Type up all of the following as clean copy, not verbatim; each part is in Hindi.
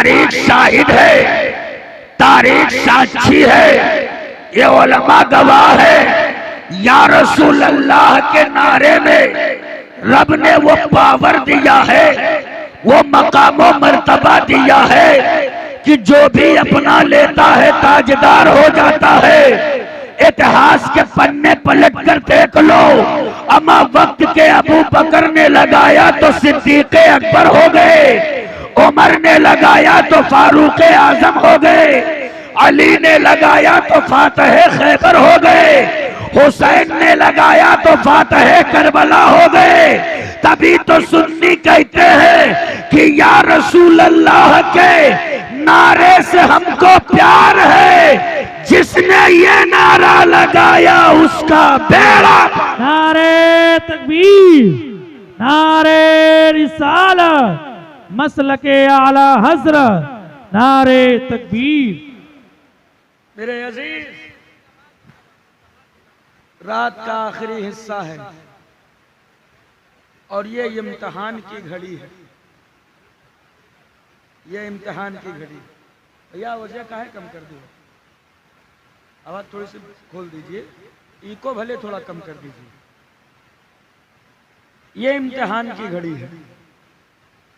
तारीख शाहिद है, तारीख साक्षी है, ये उलमा गवाह है। या रसूल अल्लाह के नारे में रब ने वो पावर दिया है, वो मकाम व मर्तबा दिया है कि जो भी अपना लेता है ताजदार हो जाता है। इतिहास के पन्ने पलट कर देख लो, अमा वक्त के अबू बकर ने लगाया तो सिद्दीक अकबर हो गए, उमर ने लगाया तो फारूक आजम हो गए, अली ने लगाया तो फातह खैबर हो गए, हुसैन ने लगाया तो फातह करबला हो गए। तभी तो सुन्नी कहते हैं कि या रसूल अल्लाह के नारे से हमको प्यार है, जिसने ये नारा लगाया उसका बेड़ा। नारे तकबीर, नारे रिसालत, मसलके आला हजरत, नारे तकबीर। मेरे अजीज, रात का आखिरी हिस्सा है और ये इम्तिहान की घड़ी है, ये इम्तिहान की घड़ी। भैया वजह काहे कम कर दिया, आवाज थोड़ी सी खोल दीजिए, इको भले थोड़ा कम कर दीजिए। ये इम्तिहान की घड़ी है,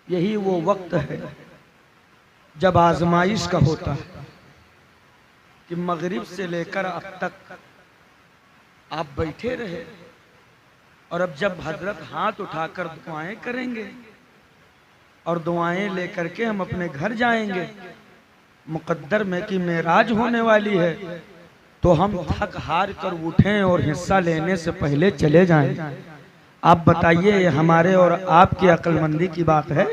यही वो वक्त है जब आजमाइश का होता है कि मगरिब से लेकर अब तक आप बैठे रहे और अब जब हजरत हाथ उठाकर दुआएं करेंगे और दुआएं लेकर के हम अपने घर जाएंगे, मुकद्दर में कि मेराज होने वाली है, तो हम थक हार कर उठें और हिस्सा लेने से पहले चले जाएं। आप बताइए, ये हमारे और आपकी अक्लमंदी की बात है?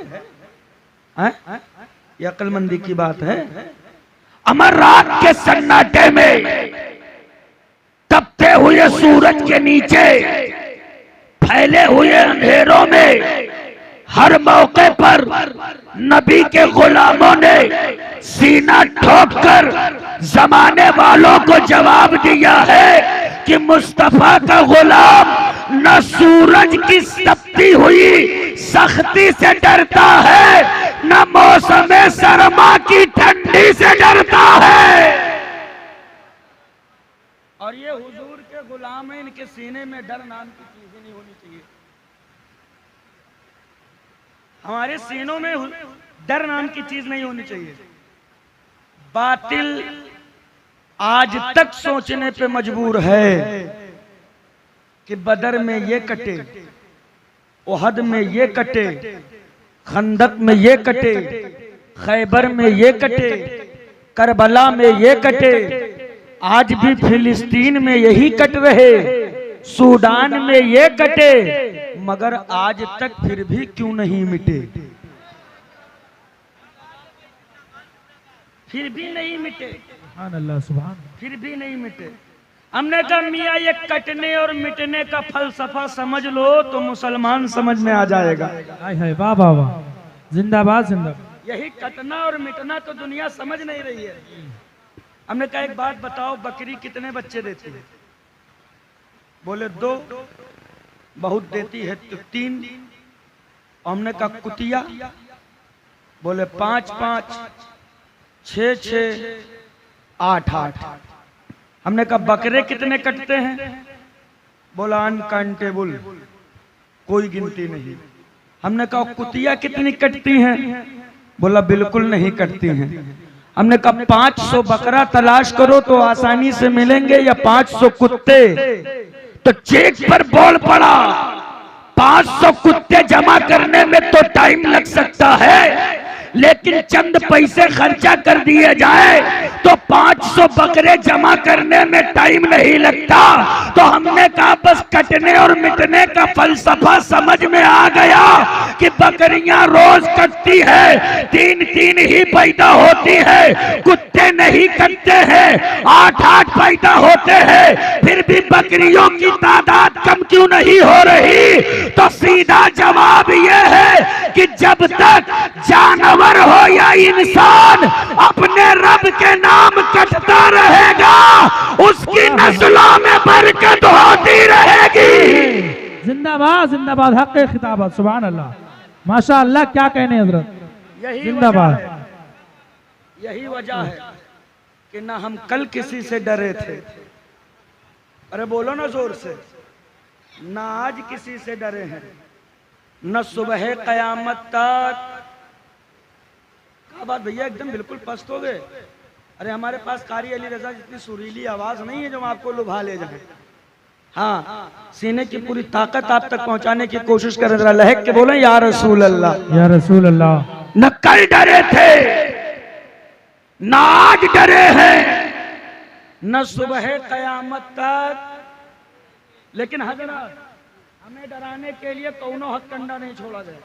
ये अक्लमंदी की बात है? अमर रात के सन्नाटे में तपते हुए सूरज के नीचे फैले हुए अंधेरों में हर मौके पर नबी के गुलामों ने सीना ठोककर जमाने वालों को जवाब दिया है कि मुस्तफा का गुलाम न सूरज की तपती हुई सख्ती से डरता है, न मौसम सरमा की ठंडी से डरता है। और ये हुजूर के गुलाम हैं, इनके सीने में डर नाम की चीज नहीं होनी चाहिए। हमारे सीनों में डर नाम की चीज नहीं होनी चाहिए। बातिल आज तक सोचने पे मजबूर है कि बदर में ये कटे, उहद में ये कटे, खंदक में ये कटे, खैबर में ये कटे, करबला में ये कटे, आज भी फिलिस्तीन में यही कट रहे, सूडान में ये कटे, मगर आज तक फिर भी क्यों नहीं मिटे? फिर भी नहीं मिटे, सुभान अल्लाह, सुभान। फिर भी नहीं मिटे। हमने कहा मियाँ ये कटने और मिटने का फलसफा समझ लो तो मुसलमान समझ में आ जाएगा। हाय हाय, वाह वाह वाह, जिंदाबाद जिंदाबाद। यही कटना और मिटना तो दुनिया समझ नहीं रही है। हमने कहा एक बात बताओ, बकरी कितने बच्चे देती है? बोले 2, बहुत देती है तो 3। हमने कहा कुतिया? बोले 5 5, 6 6, 8 8। हमने कहा बकरे कितने कटते हैं? बोला अनकाउंटेबल, कोई गिनती नहीं। हमने कहा कुतिया कितनी कटती हैं? बोला बिल्कुल नहीं कटती हैं। हमने कहा 500 बकरा तलाश करो तो आसानी से मिलेंगे या 500 कुत्ते? तो चेक पर बोल पड़ा 500 कुत्ते जमा करने में तो टाइम लग सकता है, लेकिन चंद पैसे खर्चा कर दिए जाए तो 500 बकरे जमा करने में टाइम नहीं लगता। तो हमने कहा बस कटने और मिटने का फलसफा समझ में आ गया कि बकरियां रोज कटती है, 3 ही पैदा होती है, कुत्ते नहीं कटते हैं, 8 8 पैदा होते हैं, फिर भी बकरियों की तादाद कम क्यों नहीं हो रही? तो सीधा जवाब यह है कि जब तक जानवर हो या इंसान अपने रब के नाम कटता रहेगा, उसकी नस्लों में बरकत होती रहेगी। जिंदाबाद जिंदाबाद, हक़ खिताबत, सुभान अल्लाह, माशा अल्लाह, क्या कहने हजरत, यही जिंदाबाद। यही वजह है कि ना हम कल किसी से डरे थे, अरे बोलो ना जोर से, ना आज किसी से डरे हैं, न सुबह कयामत तक। क्या बात भैया, एकदम बिल्कुल पस्त हो गए। अरे हमारे पास कारी अली रजा जितनी सुरीली आवाज नहीं है जो हम आपको लुभा ले जाए। हाँ, सीने की पूरी ताकत आप तक पहुंचाने की कोशिश करें। जरा लहक के बोले या रसूल अल्लाह, या रसूल अल्लाह। न कल डरे थे न आज डरे हैं, न सुबह कयामत तक। लेकिन हजरत, हमें डराने के लिए कौनो हथकंडा नहीं छोड़ा गया।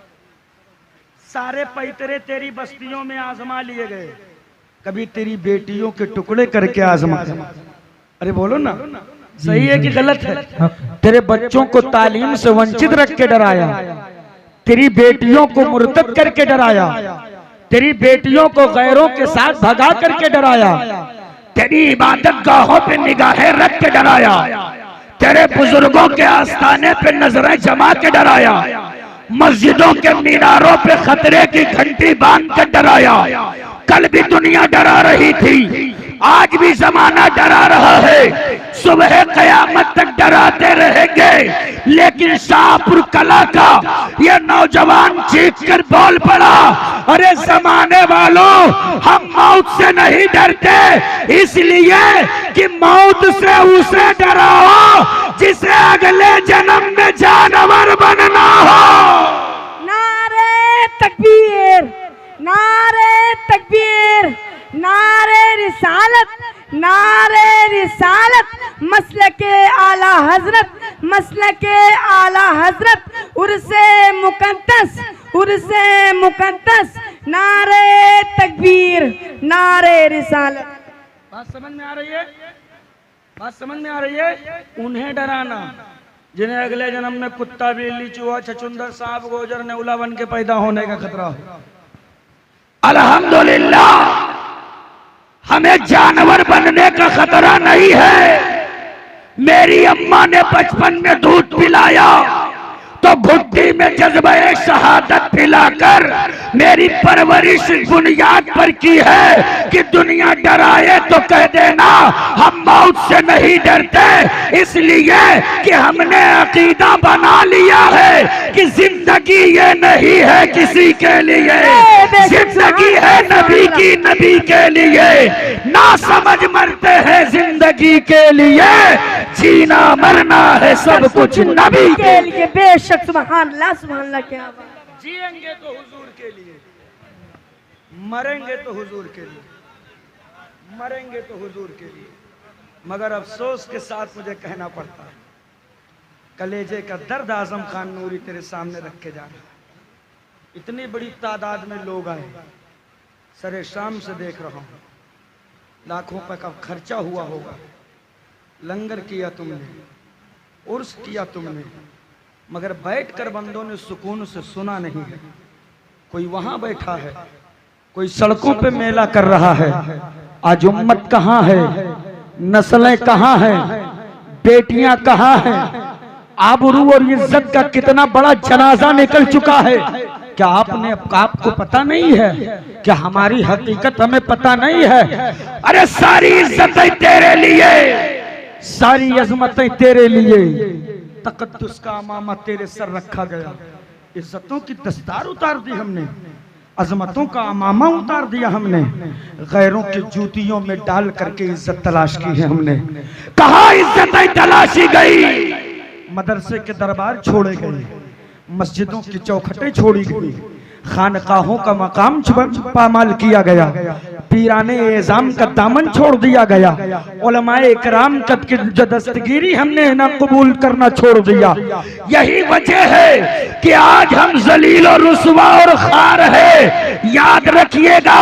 सारे पैतरे तेरी बस्तियों में आजमा लिए गए, कभी तेरी बेटियों के टुकड़े करके आजमा। अरे बोलो ना, सही है कि गलत है? तेरे बच्चों को तालीम से वंचित रख के डराया, तेरी बेटियों को मुर्तद करके डराया, तेरी बेटियों को गैरों के साथ भगा करके डराया, तेरी इबादत गाहों पे निगाहें रख के डराया, तेरे बुजुर्गों के आस्थाने पे नजरें जमा के डराया, मस्जिदों के मीनारों पे खतरे की घंटी बांध कर डराया। कल भी दुनिया डरा रही थी, आज भी जमाना डरा रहा है, सुबह कयामत तक डराते रहेंगे। लेकिन शाहपुर कला का ये नौजवान चीख कर बोल पड़ा, अरे जमाने वालों, हम मौत से नहीं डरते, इसलिए कि मौत से उसे डराओ जिसे अगले जन्म में जानवर बनना हो। नारे तकबीर, नारे तकबीर, नारे रिसालत, नारे रिसालत, मसलके आला हजरत, मसलके आला हजरत, उर्से मुकद्दस, उर्से मुकद्दस, नारे तकबीर, नारे रिसालत। बात समझ में आ रही है? बात समझ में आ रही है? उन्हें डराना जिन्हें अगले जन्म में कुत्ता, बिल्ली, चूहा, छछुंदर, सांप, गोजर, नेउला बन के पैदा होने का खतरा हो। अल्हम्दुलिल्लाह, हमें जानवर बनने का खतरा नहीं है। मेरी अम्मा ने बचपन में दूध पिलाया तो घुट्टी में जज्बे शहादत पिलाकर मेरी परवरिश बुनियाद पर की है कि दुनिया डराए तो कह देना हम मौत से नहीं डरते, इसलिए कि हमने अकीदा बना लिया है कि जिंदगी ये नहीं है किसी के लिए, जिंदगी है नबी की, नबी के लिए। ना समझ मरते हैं जिंदगी के लिए, जीना मरना है सब कुछ नबी के लिए। बेशक, सुभान अल्लाह, सुभान अल्लाह। क्या बात। जिएंगे तो हुजूर के लिए, मरेंगे तो हुजूर के लिए, मरेंगे तो हुजूर के लिए। मगर अफसोस के साथ मुझे कहना पड़ता है, कलेजे का दर्द आजम खान नूरी तेरे सामने रख के जा रहा है। इतनी बड़ी तादाद में लोग आए, सरे शाम से देख रहा हूँ, लाखों रुपए का खर्चा हुआ होगा, लंगर किया तुमने, उर्स किया तुमने, मगर बैठकर बंदों ने सुकून से सुना नहीं है। कोई वहां बैठा है, कोई सड़कों पे मेला कर रहा है। आज उम्मत कहाँ है, नस्लें कहाँ हैं, बेटियां कहाँ हैं, आबरू और इज्जत का कितना बड़ा जनाजा निकल चुका है। क्या आपने आपको पता नहीं है? क्या हमारी हकीकत हमें पता नहीं है? अरे सारी इज्जतें तेरे लिए, सारी अजमतें तेरे लिए, तकद्दुस का अमामा तेरे सर रखा गया, इज्जतों की दस्तार उतार दी हमने, अजमतों का अमामा उतार दिया हमने, गैरों की जूतियों में डाल करके इज्जत तलाश की है हमने। कहाँ इज्जतें तलाशी गई? मदरसे के दरबार छोड़े गए, मस्जिदों की चौखटें छोड़ी गई, खानकाहों का मकाम पामाल किया गया, पीराने एजाम का दामन छोड़ दिया गया, उलमाए इकराम की दस्तगीरी हमने न कबूल करना छोड़ दिया। यही वजह है कि आज हम जलील और रुसवा और खार है। याद रखिएगा,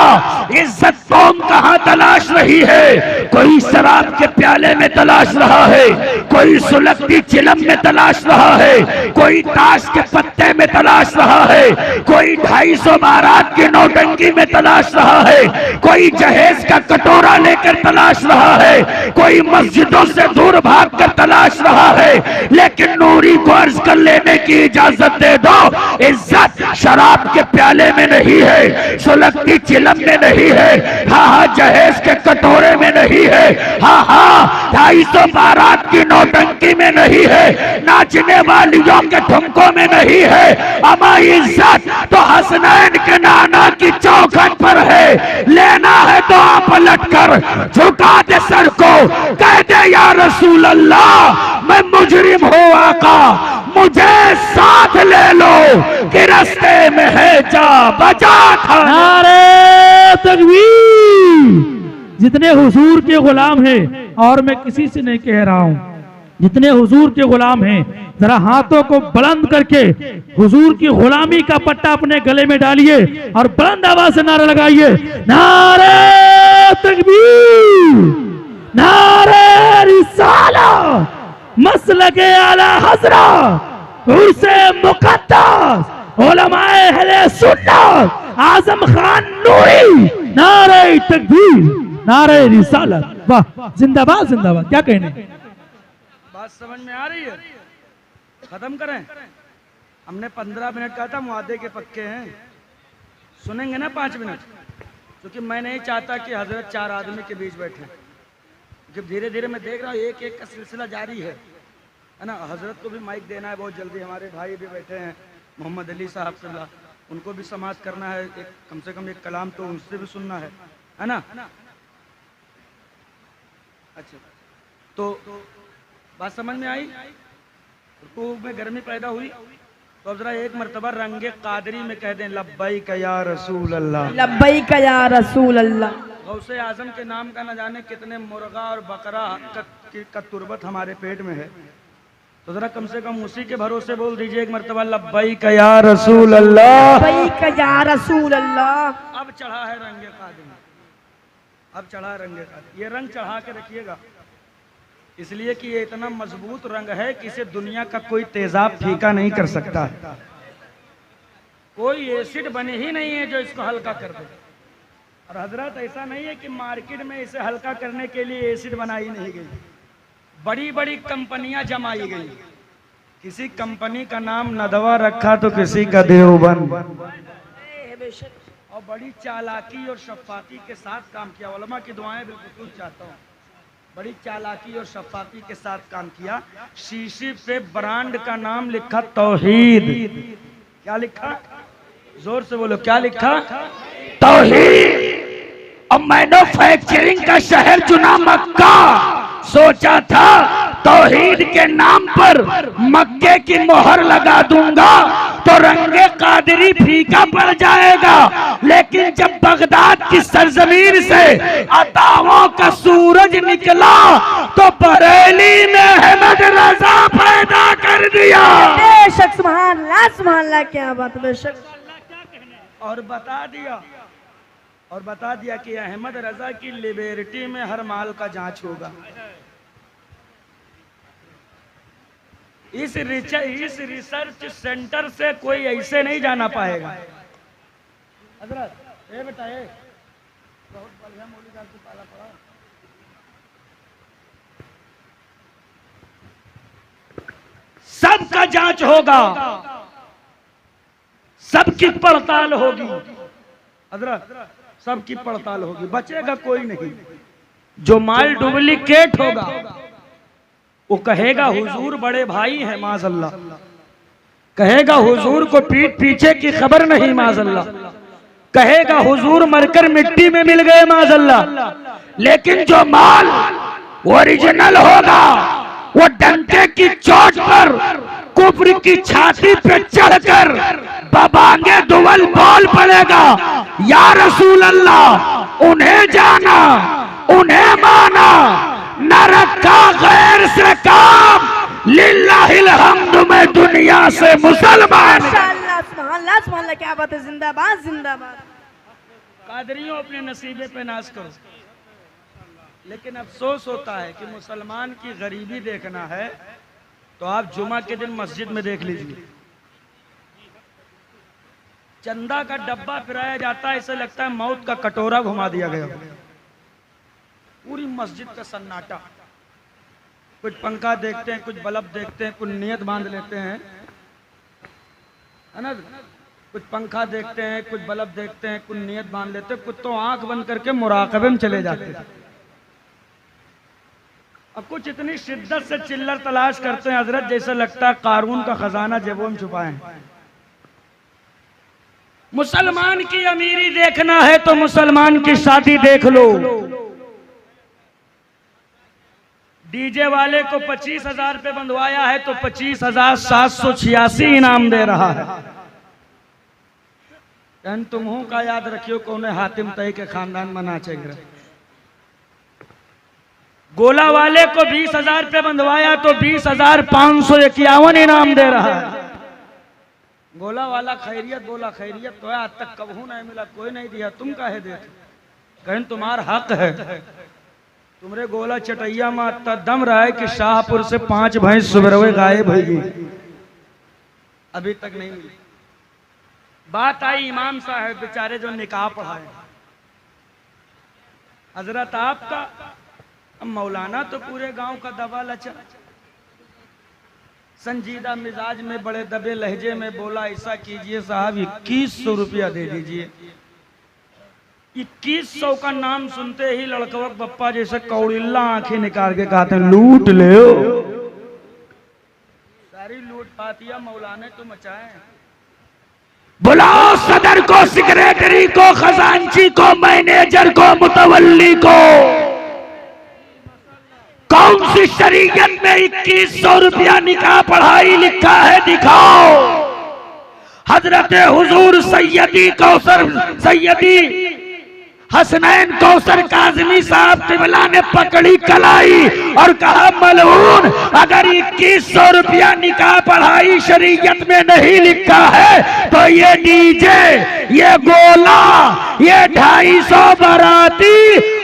इज्जत कौम कहाँ तलाश रही है? कोई शराब के प्याले में तलाश रहा है, कोई सुलगती चिलम में तलाश रहा है, कोई ताश के पत्ते में तलाश रहा है, कोई 250 बारात की नौटंकी में तलाश रहा है, कोई कोई जहेज का कटोरा लेकर तलाश रहा है, कोई मस्जिदों से दूर भाग कर तलाश रहा है, लेकिन नूरी को अर्ज कर लेने की इजाजत दे दो। इज्जत शराब के प्याले में नहीं है, सुलगती चिलम में नहीं है, हाँ हाँ जहेज के कटोरे में नहीं है, हाँ हाँ 250 बारात की नौटंकी में नहीं है, नाचने वालियों के ठुमकों में नहीं है। अमा इज्जत तो हसनैन के नाना की चौखट पर है। लेना है तो आप पलट कर झुका दे सर को, कह दे या रसूल अल्लाह मैं मुजरिम हूँ आका, मुझे साथ ले लो कि रास्ते में है जा बजा था। नारे तकबीर। जितने हुजूर के गुलाम हैं, और मैं किसी से नहीं कह रहा हूँ, जितने हुजूर के गुलाम हैं जरा हाथों को बुलंद करके हुजूर की गुलामी का पट्टा अपने गले में डालिए और बुलंद आवाज से नारा लगाइए, नारे तकबीर, नारे रिसाला, मसलके आला हज़रत, उर्से मुक़द्दस, उलमाए अहले सुन्नत, आज़म खान नूरी, नारे तकबीर, नारे रिसालत। वाह, जिंदाबाद जिंदाबाद। क्या कहने, बात समझ में आ रही है? खत्म करें? हमने 15 मिनट कहा था, मुआदे के पक्के हैं, सुनेंगे ना 5 मिनट? क्योंकि मैं नहीं चाहता कि हजरत 4 आदमी के बीच बैठे। जब धीरे धीरे मैं देख रहा हूँ एक एक का सिलसिला जारी है ना। हजरत को भी माइक देना है बहुत जल्दी, हमारे भाई भी बैठे हैं मोहम्मद अली साहब सल्ला, उनको भी समाज करना है, एक कम से कम एक कलाम तो उनसे भी सुनना है ना। अच्छा, तो बात समझ में आई? रुकू में गर्मी पैदा हुई तो अब जरा एक मरतबा रंगे कादरी में कह दें, लब्बैक या रसूल अल्लाह, लब्बैक या रसूल अल्लाह। गौसे आजम के नाम का न जाने कितने मुर्गा और बकरा का तुर्बत हमारे पेट में है, तो जरा कम से कम उसी के भरोसे बोल दीजिए एक मरतबा, लब्बैक या रसूल अल्लाह, लब्बैक या रसूल अल्लाह। अब चढ़ा है रंगे कादरी, अब चढ़ा है रंगे कादरी। ये रंग चढ़ा के रखिएगा, इसलिए कि ये इतना मजबूत रंग है कि इसे दुनिया का कोई तेजाब फीका नहीं कर सकता। कोई एसिड बने ही नहीं है जो इसको हल्का कर दे। और हजरत ऐसा नहीं है कि मार्केट में इसे हल्का करने के लिए एसिड बनाई नहीं गई, बड़ी बड़ी कंपनियां जमाई गई। किसी कंपनी का नाम नदवा रखा तो किसी का देवबंद, और बड़ी चालाकी और शफाकी के साथ काम किया। उलमा की दुआएं बिल्कुल चाहता हूँ, बड़ी चालाकी और शफाकी के साथ काम किया। शीशी पे ब्रांड का नाम लिखा तौहीद। क्या लिखा? जोर से बोलो, क्या लिखा? तौहीद। और मैन्युफैक्चरिंग का शहर चुना मक्का। सोचा था तौहीद के नाम पर मक्के की मोहर लगा दूंगा तो रंगे कादरी फीका पड़ जाएगा, लेकिन जब बगदाद की सरजमीन से अताओं का सूरज निकला तो बरेली में अहमद रजा पैदा कर दिया। बेशक, सुभान अल्लाह, सुभान अल्लाह, क्या बात। बेशक, और बता दिया कि अहमद रजा की लिबर्टी में हर माल का जांच होगा। इस रिसर्च सेंटर से कोई ऐसे नहीं जाना पाएगा। हजरत, ए बेटा, ए बहुत बढ़िया मौलवी साहब को पाला पड़ा। सबका जांच होगा, सबकी पड़ताल होगी। हजरत, सबकी पड़ताल होगी, बचेगा कोई नहीं। जो माल डुप्लीकेट होगा वो कहेगा हुजूर बड़े भाई हैं माज़अल्लाह, कहेगा हुजूर को पीठ पीछे की खबर नहीं माज़अल्लाह, कहेगा हुजूर मरकर मिट्टी में मिल गए माज़अल्लाह। लेकिन जो माल ओरिजिनल होगा वो डंके की चोट पर कुफ्र की छाती पे चढ़कर बबांगे दुवल बोल पड़ेगा, या रसूल अल्लाह, उन्हें जाना, उन्हें माना, न रखा गैर से काम, लिल्लाहिल हम्द में दुनिया से मुसलमान। माशाअल्लाह, सुभान अल्लाह, सुभान अल्लाह, क्या बात है। जिंदाबाद जिंदाबाद। कादरियों अपने नसीबे पे नाज करो, लेकिन अफसोस होता है कि मुसलमान की गरीबी देखना है तो आप जुमा के दिन मस्जिद में देख लीजिए। चंदा का डब्बा फिराया जाता है, ऐसे लगता है मौत का कटोरा घुमा दिया गया। पूरी मस्जिद का सन्नाटा। कुछ पंखा देखते हैं, कुछ बल्ब देखते हैं, कुछ नियत बांध लेते हैं, है ना। कुछ पंखा देखते हैं, कुछ बल्ब देखते हैं, कुछ नियत बांध लेते हैं, कुछ तो आंख बंद करके मुराकबे में चले जाते हैं। अब कुछ इतनी शिद्दत से चिल्लर तलाश करते हैं हजरत, जैसे लगता है कारून का खजाना जेबों में छुपाए। मुसलमान की अमीरी देखना है तो मुसलमान की शादी देख लो। डीजे वाले को 25,000 पे बंधवाया है तो 25,786 इनाम दे रहा है। तुम्हों का याद रखियो कौन हातिम तय के खानदान में नाचेंगे। गोला वाले को 20,000 पे बंधवाया तो 20,551 इनाम दे रहा है। गोला वाला खैरियत बोला, खैरियत तो है, आज तक कबहू नहीं मिला, कोई नहीं दिया, तुम काहे देते? कहीं तुम्हारा हक है। तुम्हारे गोला चटैया में इतना दम रहा है कि शाहपुर से 5 भैंस सुबरवे गायब होगी, अभी तक नहीं मिली। बात आई इमाम साहब बेचारे जो निकाह पढ़ाए। हजरत आपका मौलाना तो पूरे गांव का दबा लचा, संजीदा मिजाज में बड़े दबे लहजे में बोला, ऐसा कीजिए साहब 2100 रुपया दे दीजिए। 2100 का नाम सुनते ही लड़कवक बप्पा जैसे कौड़िल्ला आंखें निकाल के कहते हैं लूट ले। सारी लूट पातिया मौलाने तो मचाए। बुलाओ सदर को, सेक्रेटरी को, खजांची को, मैनेजर को, मुतवल्ली को। कौन सी शरीयत में 2100 रुपया निकाह पढ़ाई लिखा है दिखाओ। हजरत हुजूर सैयदी कौसर, सैयदी हसनैन कौसर काज़मी साहब तिबला ने पकड़ी कलाई और कहा मलऊन, अगर 2100 रुपया निकाह पढ़ाई शरीयत में नहीं लिखा है तो ये डीजे, ये गोला, ये 250 बाराती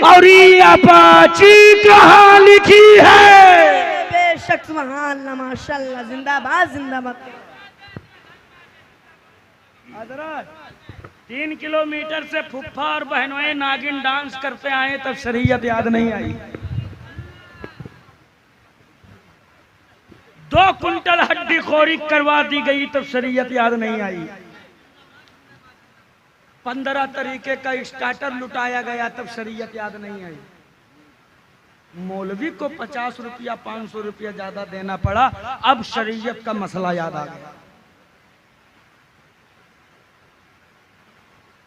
और ये अपाची कहाँ लिखी है? बेशक सुभान अल्लाह, माशाअल्लाह, जिंदाबाद जिंदाबाद। हजरत 3 किलोमीटर से फुफ्फा और बहनों नागिन डांस करते आए तब शरीयत याद नहीं आई। 2 कुंटल हड्डी खोरी करवा दी गई तब शरीयत याद नहीं आई। 15 तरीके का स्टार्टर लुटाया गया तब शरीयत याद नहीं आई। मौलवी को 50 रुपया 500 रुपया ज्यादा देना पड़ा, अब शरीयत का मसला याद आ गया।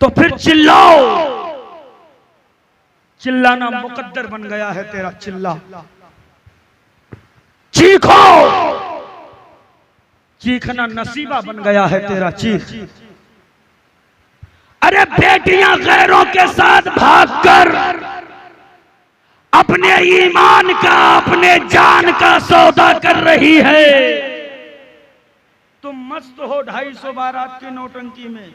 तो फिर चिल्लाओ, चिल्लाना मुकद्दर बन गया है तेरा चिल्ला। चीखो, चीखना नसीबा बन गया है तेरा चीख। अरे बेटियां गैरों के साथ भागकर अपने ईमान का, अपने जान का सौदा कर रही है। तुम मस्त हो 250 बारात की नौटंकी में,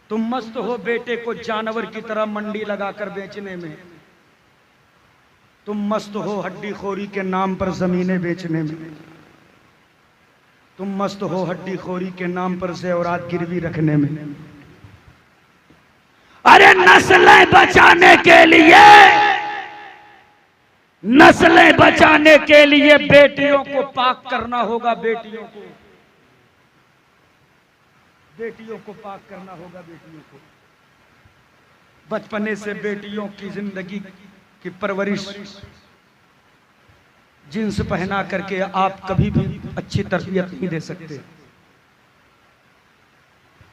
तुम मस्त हो बेटे को जानवर की तरह मंडी लगाकर बेचने में, तुम मस्त हो हड्डी खोरी के नाम पर जमीनें बेचने में, तुम मस्त हो हड्डी खोरी के नाम पर ज़ेवरात गिरवी रखने में। अरे नस्लें बचाने के लिए, नस्लें बचाने के लिए बेटियों को पाक करना होगा। बेटियों को पाक करना होगा। बेटियों को बचपने से बेटियों की जिंदगी की परवरिश जींस पहना करके आप कभी भी अच्छी तरबियत नहीं दे सकते।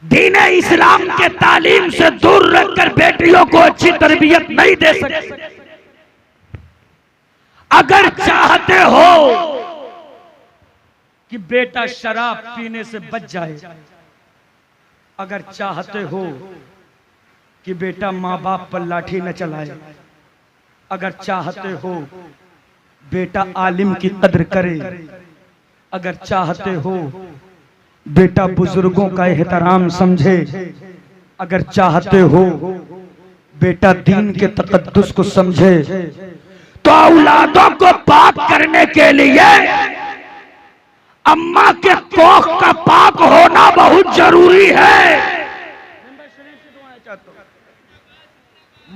दीन इस्लाम के तालीम से दूर रखकर बेटियों को अच्छी तरबियत नहीं दे सकते। अगर चाहते हो कि बेटा शराब पीने से बच जाए, अगर चाहते हो कि बेटा माँ बाप पर लाठी न चलाए, अगर चाहते हो बेटा आलिम की कद्र करे, अगर चाहते हो बेटा बुजुर्गों का एहतराम समझे, अगर चाहते हो बेटा दीन के तकद्दुस को समझे, तो औलादों को पाक करने के लिए अम्मा के कोख का पाक होना बहुत जरूरी है।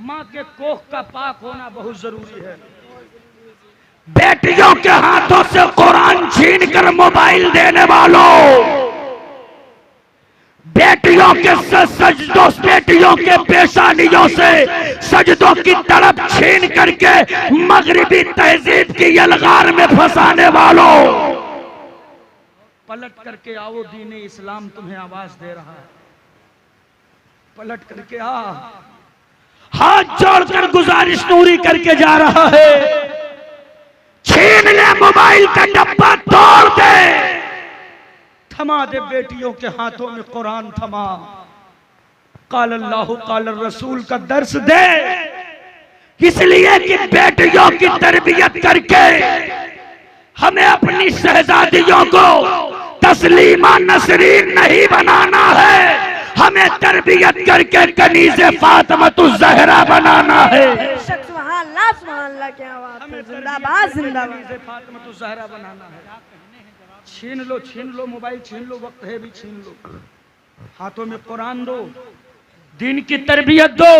माँ के कोख का पाक होना बहुत जरूरी है। बेटियों के हाथों से कुरान छीन कर मोबाइल देने वालों, बेटियों के सजदों, बेटियों के पेशानियों से सजदों की तड़प छीन करके मगरिबी तहजीब की यलगार में फंसाने वालों, पलट करके आओ, दीन इस्लाम तुम्हें आवाज दे रहा है। पलट करके आ, हाथ जोड़कर गुजारिश नूरी करके जा रहा है, छीन ले मोबाइल का डब्बा, तोड़ दे, थमा दे बेटियों के हाथों में कुरान, थमा, काल अल्लाह काल रसूल का दर्स दे। इसलिए कि बेटियों की तरबियत करके हमें अपनी शहजादियों को तस्लीमा नसरीन नहीं बनाना है, हमें तरबियत करके कनीज़े फातिमतुज़ ज़हरा बनाना है। सुभान अल्लाह, क्या बात है, जिंदाबाद जिंदाबाद। फातिमतुज़ ज़हरा बनाना है। छीन लो मोबाइल, छीन लो, वक्त है भी छीन लो, हाथों में कुरान दो, दीन की तरबियत दो।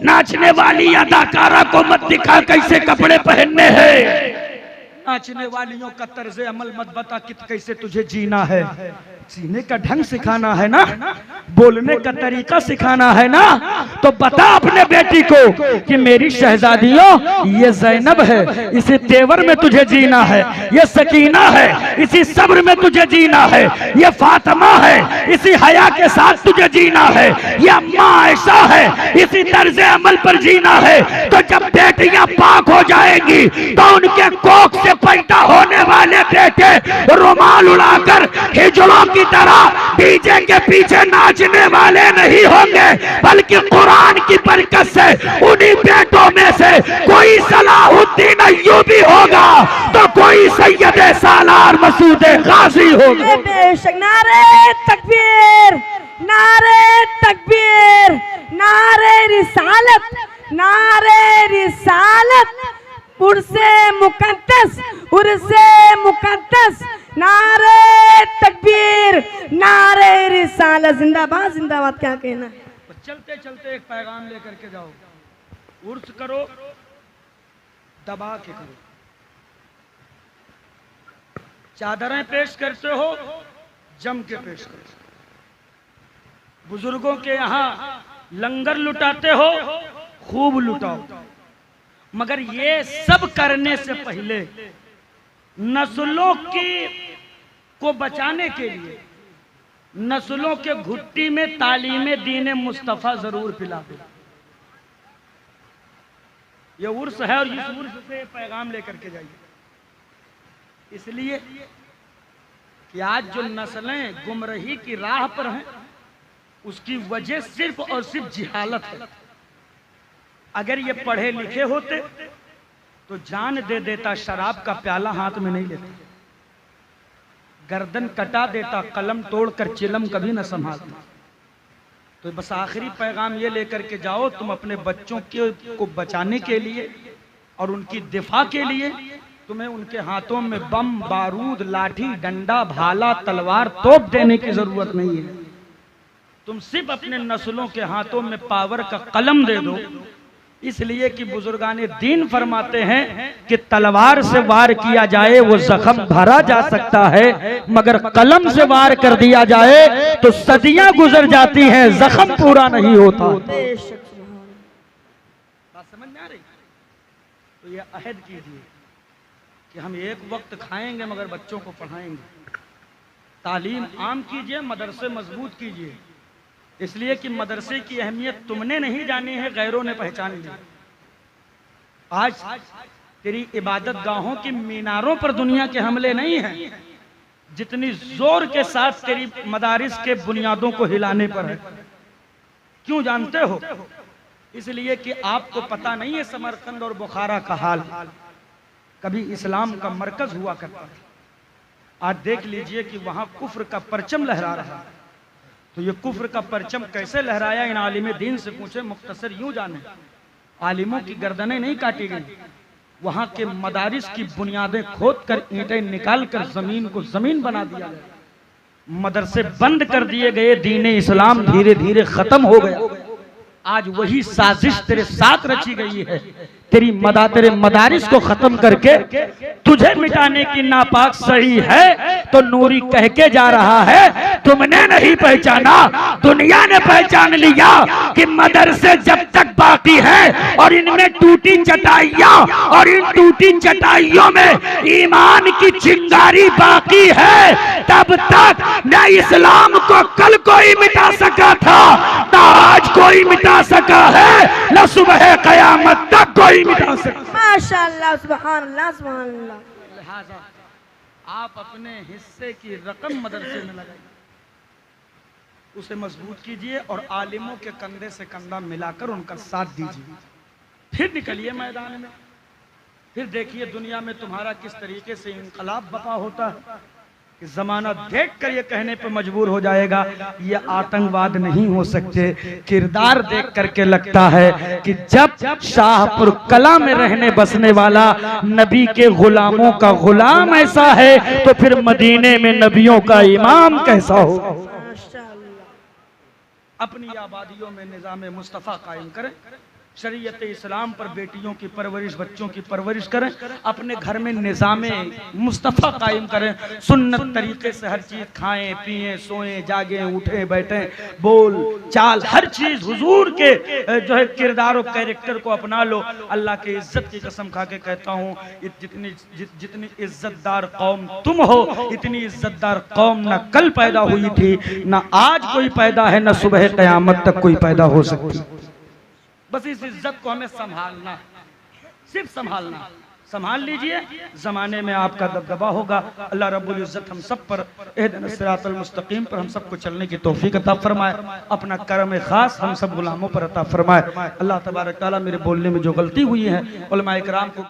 नाचने वाली अदाकारा को मत दिखा कैसे कपड़े पहनने हैं, नाचने वालियों का तर्ज अमल मत बता कि कैसे तुझे जीना है। जीने का ढंग सिखाना है ना, बोलने का तरीका सिखाना है ना, तो बता अपने बेटी को कि मेरी शहजादियों ये ज़ैनब है, इसी तेवर में तुझे जीना है, ये सकीना है, इसी सब्र में तुझे जीना है, ये फातिमा है, इसी हया के साथ तुझे जीना है, ये अम्मा आयशा है, इसी तर्ज अमल पर जीना है। तो जब बेटियां पाक हो जाएंगी तो उनके कोख से पैदा होने वाले बेटे रुमाल उड़ाकर हिजड़ों की तरह डीजे के पीछे नाचने वाले नहीं होंगे, बल्कि कुरान की बरकत से उन्हीं बेटों में से कोई सलाहुद्दीन अय्यूबी होगा तो कोई सैयद सालार मसूद गाजी होगा। बेशक, नारे तकबीर, नारे तकबीर, नारे रिसालत, नारे रिसालत, उर्से मुकद्दस, उर्से मुकद्दस, नारे तकबीर, नारे रिसालत, जिंदाबाद जिंदाबाद। क्या कहना है? चलते चलते एक पैगाम लेकर के जाओ, उर्स करो, दबा के करो, चादरें पेश करते हो, जम के पेश करो, बुजुर्गों के यहाँ लंगर लुटाते हो, खूब लुटाओ, मगर ये सब करने से पहले नस्लों को बचाने के लिए नस्लों के घुट्टी में तालीम दीन मुस्तफ़ा जरूर पिला दो। ये उर्स है और इस उर्स से पैगाम लेकर के जाइए। इसलिए कि आज जो नस्लें गुमराही की राह पर हैं उसकी वजह सिर्फ और सिर्फ जिहालत है। अगर ये पढ़े लिखे होते तो जान दे देता, शराब का प्याला हाथ में नहीं लेता, गर्दन कटा देता, कलम तोड़कर चिलम कभी न संभालता। तो बस आखिरी पैगाम ये लेकर के जाओ, तुम अपने बच्चों को बचाने के लिए और उनकी दिफा के लिए तुम्हें उनके हाथों में बम, बारूद, लाठी, डंडा, भाला, तलवार, तोप देने की जरूरत नहीं है। तुम सिर्फ अपने नस्लों के हाथों में पावर का कलम दे दो। इसलिए कि बुजुर्गाने दीन फरमाते हैं कि तलवार से वार किया जाए वो जख्म भरा जा सकता है, मगर कलम से वार कर दिया जाए तो सदियां गुजर जाती हैं, जख्म पूरा नहीं होता। बात समझ में आ रही? तो ये अहद कीजिए कि हम एक वक्त खाएंगे मगर बच्चों को पढ़ाएंगे। तालीम आम कीजिए, मदरसे मजबूत कीजिए। इसलिए कि मदरसे की अहमियत तुमने नहीं जानी है, गैरों ने पहचान ली। आज तेरी इबादत गाहों की मीनारों पर दुनिया के हमले नहीं हैं जितनी जोर के साथ तेरी मदारिस के बुनियादों को हिलाने पर है। क्यों जानते हो? इसलिए कि आपको पता नहीं है समरकंद और बुखारा का हाल कभी इस्लाम का मरकज हुआ करता था। आज देख लीजिए कि वहां कुफ्र का परचम लहरा रहा है। तो ये कुफ्र का परचम कैसे लहराया, इन आलिम दीन से पूछे, मुख्तसर यूं जाने। आलिमों की गर्दनें नहीं काटी गई, वहां के मदारिस की बुनियादें खोद कर ईंटें निकाल कर जमीन को जमीन बना दिया गया, मदरसे बंद कर दिए गए, दीन इस्लाम धीरे धीरे खत्म हो गया। आज वही साजिश तेरे साथ रची गई है, तेरे मदारिस को खत्म करके तुझे मिटाने की नापाक सही है। तो नूरी कह के जा रहा है, तुमने नहीं पहचाना, दुनिया ने पहचान लिया कि मदरसे जब तक बाकी है और इनमें टूटी चटाइयां और इन टूटी चटाइयों में ईमान की चिंगारी बाकी है, तब तक न इस्लाम को कल कोई मिटा सका था, न आज कोई मिटा सका है, न सुबह कयामत तक कोई मिटा सका। माशाअल्लाह, सुभान अल्लाह, सुभान अल्लाह। लिहाजा आप अपने हिस्से की रकम मदरसे में लगाइए, उसे मजबूत कीजिए और आलिमों के कंधे से कंधा मिलाकर उनका साथ दीजिए। फिर निकलिए मैदान में, फिर देखिए दुनिया में तुम्हारा किस तरीके से इनकलाब बपा होता है कि जमाना देखकर ये कहने पर मजबूर हो जाएगा ये आतंकवाद नहीं हो सकते। किरदार देख करके लगता है कि जब शाहपुर कला में रहने बसने वाला नबी के गुलामों का गुलाम ऐसा है तो फिर मदीने में नबियों का इमाम कैसा हो। अपनी आबादियों में निज़ाम मुस्तफ़ा कायम करें, शरीयत इस्लाम पर बेटियों की परवरिश, बच्चों की परवरिश करें, अपने घर में निज़ाम मुस्तफ़ा कायम करें, सुन्नत तरीके से हर चीज़ खाएं पिएं सोएं जागें उठें बैठें, बोल चाल हर चीज़ हुजूर के जो है किरदार और कैरेक्टर को अपना लो। अल्लाह के इज्जत की कसम खा के कहता हूँ, जितनी इज्जतदार कौम तुम हो, इतनी इज्जतदार कौम न कल पैदा हुई थी, न आज कोई पैदा है, न सुबह क़यामत तक कोई पैदा हो सकती। बस इस इज्जत को हमें संभालना, सिर्फ संभालना, संभाल लीजिए, जमाने में आपका दबदबा होगा। अल्लाह रब्बुल इज्जत हम सब पर इहदिना सिरातल मुस्तकीम पर हम सबको चलने की तौफीक अता फरमाए, अपना करम खास हम सब गुलामों पर अता फरमाए। अल्लाह तबारक तआला मेरे बोलने में जो गलती हुई है उलमा इकराम को